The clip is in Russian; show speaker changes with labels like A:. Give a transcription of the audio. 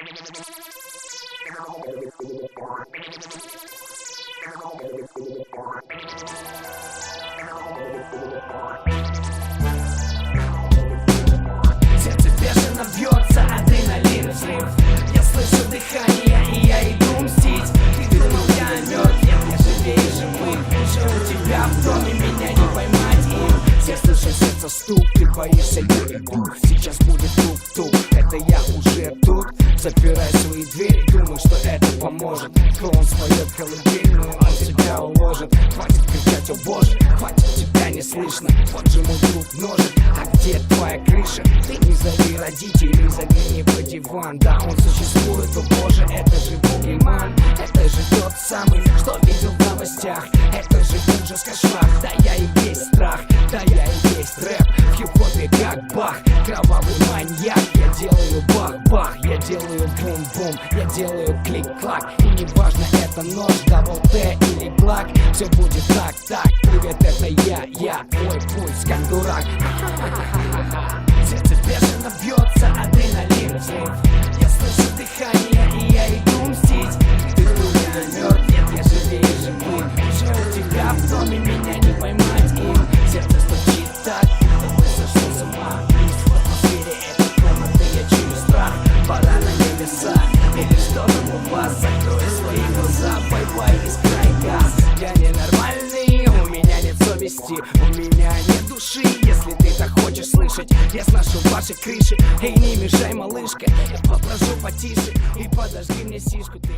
A: Сердце бешено бьется, адреналин взрыв. Я слышу дыхание, и я иду мстить. Ты думал, я мертв, нет, я живее живых. Живу у тебя в доме, меня не поймать им. Сердце сердце стук, ты боишься и дух. Сейчас будет тук-тук, это я уже тут. Запирай свои двери, думаю, что это поможет. Клоун споет колыбельную, он тебя уложит. Хватит кричать, о боже, хватит, тебя не слышно. Вот же мой друг ножик, а где твоя крыша? Ты не зови родителей, загляни по диван. Да, он существует, о боже, это же бугиман. Это же тот самый, что видел в новостях. Это же ужас, кошмар, да я и есть страх. Да я и есть рэп, в хип-хопе как бах. Кровавый маньяк, я делаю бах-бах. Я делаю бум-бум, я делаю клик-клак. И не важно, это нож, дабл-Т или глак. Все будет так-так, привет, это я твой пульс, как дурак. Сердце бешено бьется, адреналин взрыв. Я слышу дыхание, и я иду мстить. Ты думал, я мертв, нет, я живее живых. Живу у тебя в доме, меня не поймать им. Сердце стучит так, будто бы сошел с ума. В атмосфере этой комнаты я чую страх. Пора на небеса, или что там у вас? Закрой свои глаза, бай-бай, искрай газ. Я ненормальный, у меня нет совести, у меня нет души. Если ты так хочешь слышать, я сношу ваши крыши. Эй, не мешай, малышка, я попрошу потише. И подожди мне сишку, ты